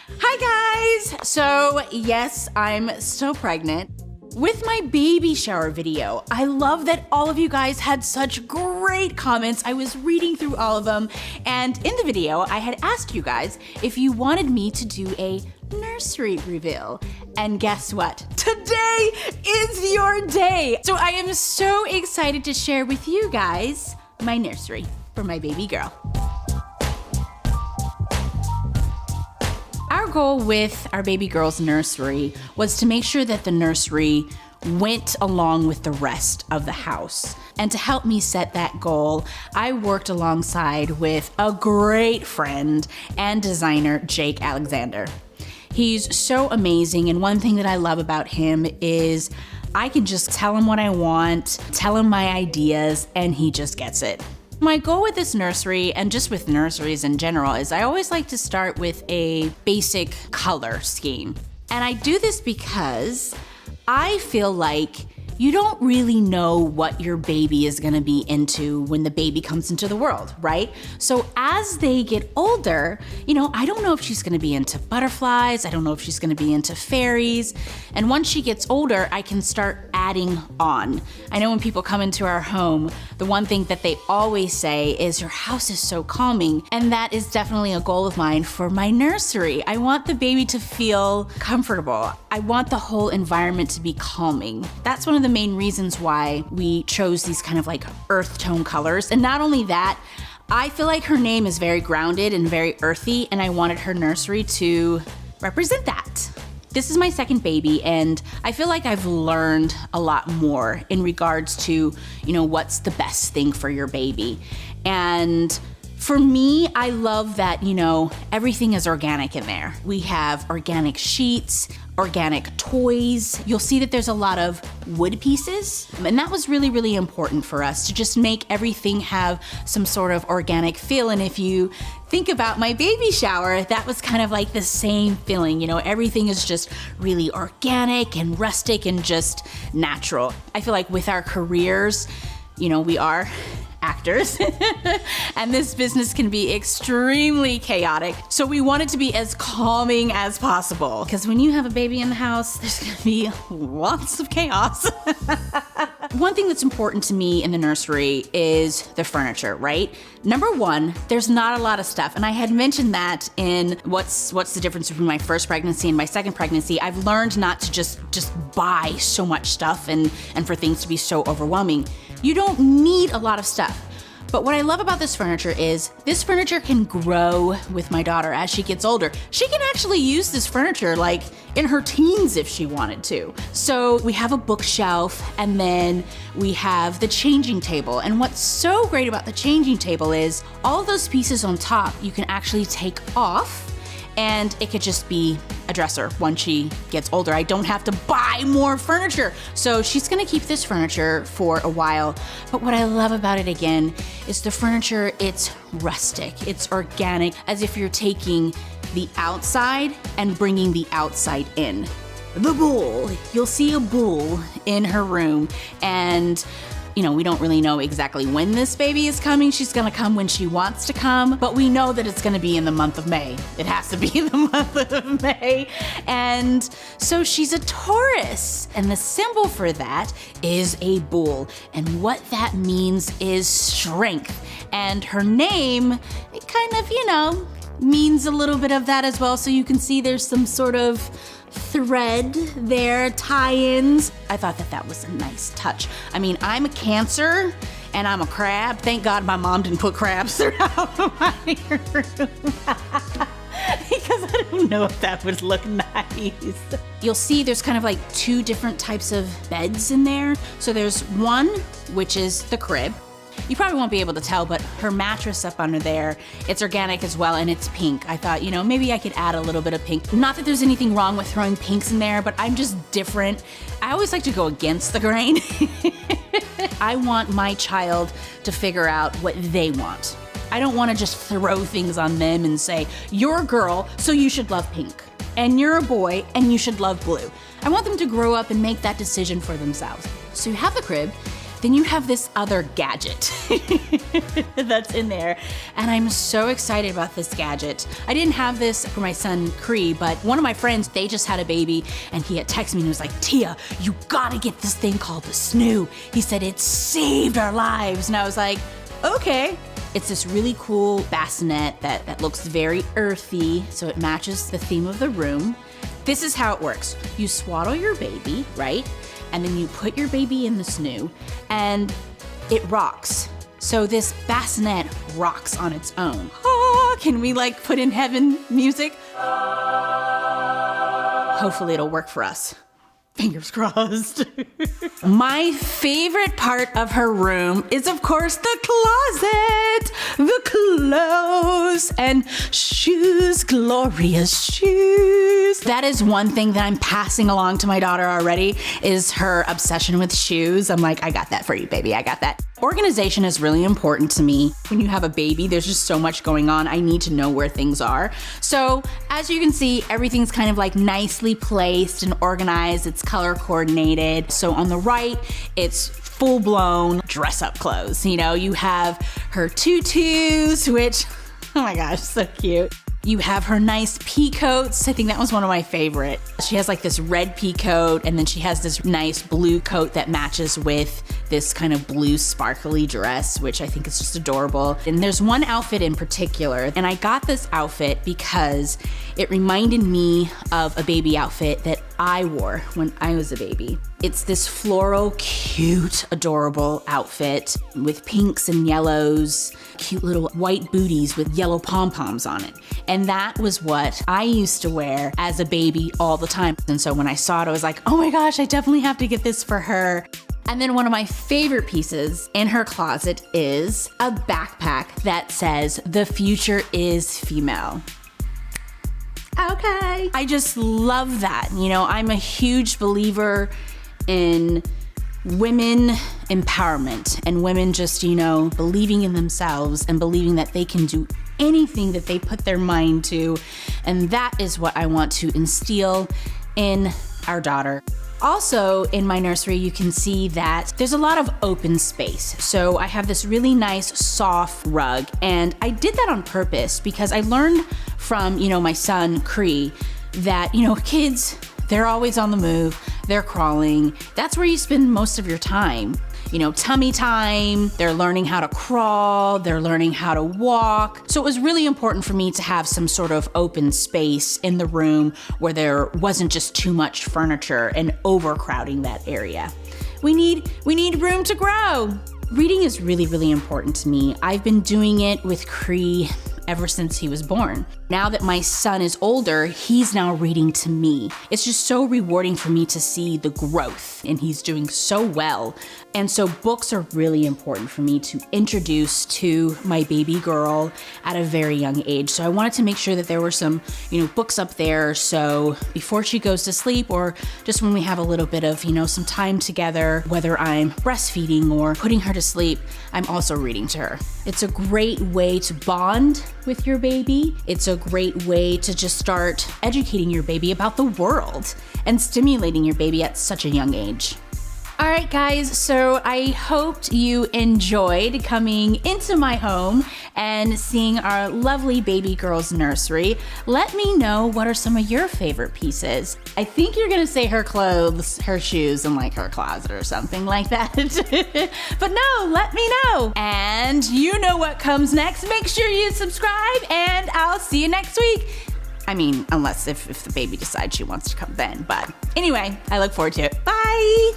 Hi guys! So yes, I'm still pregnant. With my baby shower video, I love that all of you guys had such great comments. I was reading through all of them, and in the video, I had asked you guys if you wanted me to do a nursery reveal. And guess what? Today is your day! So I am so excited to share with you guys my nursery for my baby girl. Our goal with our baby girl's nursery was to make sure that the nursery went along with the rest of the house. And to help me set that goal, I worked alongside with a great friend and designer, Jake Alexander. He's so amazing, and one thing that I love about him is I can just tell him what I want, tell him my ideas, and he just gets it. My goal with this nursery, and just with nurseries in general, is I always like to start with a basic color scheme. And I do this because I feel like you don't really know what your baby is gonna be into when the baby comes into the world, right? So as they get older, I don't know if she's gonna be into butterflies, I don't know if she's gonna be into fairies, and once she gets older, I can start adding on. I know when people come into our home, the one thing that they always say is, your house is so calming, and that is definitely a goal of mine for my nursery. I want the baby to feel comfortable. I want the whole environment to be calming. That's one of the main reasons why we chose these kind of like earth tone colors. And not only that, I feel like her name is very grounded and very earthy, and I wanted her nursery to represent that. This is my second baby, and I feel like I've learned a lot more in regards to, what's the best thing for your baby. And for me, I love that, everything is organic in there. We have organic sheets, organic toys. You'll see that there's a lot of wood pieces, and that was really, really important for us to just make everything have some sort of organic feel. And if you think about my baby shower, that was kind of like the same feeling. Everything is just really organic and rustic and just natural. I feel like with our careers, we are actors and this business can be extremely chaotic. So we want it to be as calming as possible, because when you have a baby in the house, there's gonna be lots of chaos. One thing that's important to me in the nursery is the furniture, right? Number one, there's not a lot of stuff. And I had mentioned that in what's the difference between my first pregnancy and my second pregnancy. I've learned not to just buy so much stuff and for things to be so overwhelming. You don't need a lot of stuff. But what I love about this furniture is this furniture can grow with my daughter as she gets older. She can actually use this furniture like in her teens if she wanted to. So we have a bookshelf, and then we have the changing table. And what's so great about the changing table is all of those pieces on top you can actually take off, and it could just be a dresser once she gets older. I don't have to buy more furniture. So she's gonna keep this furniture for a while. But what I love about it again is the furniture, it's rustic, it's organic, as if you're taking the outside and bringing the outside in. The bull, you'll see a bull in her room, and we don't really know exactly when this baby is coming. She's gonna come when she wants to come, but we know that it's gonna be in the month of May. It has to be in the month of May. And so she's a Taurus, and the symbol for that is a bull. And what that means is strength. And her name, it kind of, means a little bit of that as well. So you can see there's some sort of thread there, tie-ins. I thought that was a nice touch. I mean, I'm a Cancer and I'm a crab. Thank God my mom didn't put crabs throughout my room. Because I don't know if that would look nice. You'll see there's kind of like two different types of beds in there. So there's one, which is the crib. You probably won't be able to tell, but her mattress up under there, it's organic as well, and it's pink. I thought, maybe I could add a little bit of pink. Not that there's anything wrong with throwing pinks in there, but I'm just different. I always like to go against the grain. I want my child to figure out what they want. I don't want to just throw things on them and say, you're a girl, so you should love pink. And you're a boy, and you should love blue. I want them to grow up and make that decision for themselves. So you have the crib, then you have this other gadget that's in there. And I'm so excited about this gadget. I didn't have this for my son, Cree, but one of my friends, they just had a baby, and he had texted me and was like, Tia, you gotta get this thing called the Snoo. He said, it saved our lives. And I was like, okay. It's this really cool bassinet that looks very earthy, so it matches the theme of the room. This is how it works. You swaddle your baby, right? And then you put your baby in the Snoo, and it rocks. So this bassinet rocks on its own. Ah, can we like put in heaven music? Hopefully it'll work for us. Fingers crossed. My favorite part of her room is, of course, the closet. The clothes and shoes, glorious shoes. That is one thing that I'm passing along to my daughter already, is her obsession with shoes. I'm like, I got that for you, baby. I got that. Organization is really important to me. When you have a baby, there's just so much going on. I need to know where things are. So as you can see, everything's kind of like nicely placed and organized. It's color coordinated. So on the right, it's full-blown dress-up clothes. You know, you have her tutus, which, oh my gosh, so cute. You have her nice pea coats. I think that was one of my favorite. She has like this red pea coat, and then she has this nice blue coat that matches with this kind of blue sparkly dress, which I think is just adorable. And there's one outfit in particular, and I got this outfit because it reminded me of a baby outfit that I wore when I was a baby. It's this floral, cute, adorable outfit with pinks and yellows, cute little white booties with yellow pom-poms on it. And that was what I used to wear as a baby all the time. And so when I saw it, I was like, oh my gosh, I definitely have to get this for her. And then one of my favorite pieces in her closet is a backpack that says, "The future is female." Okay. I just love that. You know, I'm a huge believer in women empowerment and women just, you know, believing in themselves and believing that they can do anything that they put their mind to. And that is what I want to instill in our daughter. Also in my nursery, you can see that there's a lot of open space. So I have this really nice soft rug, and I did that on purpose because I learned from, you know, my son, Cree, that, you know, kids, they're always on the move, they're crawling. That's where you spend most of your time. You know, tummy time, they're learning how to crawl, they're learning how to walk. So it was really important for me to have some sort of open space in the room where there wasn't just too much furniture and overcrowding that area. We need room to grow. Reading is really, really important to me. I've been doing it with Cree ever since he was born. Now that my son is older, he's now reading to me. It's just so rewarding for me to see the growth, and he's doing so well. And so books are really important for me to introduce to my baby girl at a very young age. So I wanted to make sure that there were some, you know, books up there, so before she goes to sleep, or just when we have a little bit of, you know, some time together, whether I'm breastfeeding or putting her to sleep, I'm also reading to her. It's a great way to bond with your baby. It's a great way to just start educating your baby about the world and stimulating your baby at such a young age. All right, guys, so I hoped you enjoyed coming into my home and seeing our lovely baby girl's nursery. Let me know, what are some of your favorite pieces? I think you're gonna say her clothes, her shoes, and like her closet or something like that. But no, let me know. And you know what comes next. Make sure you subscribe, and I'll see you next week. I mean, unless if the baby decides she wants to come then. But anyway, I look forward to it. Bye.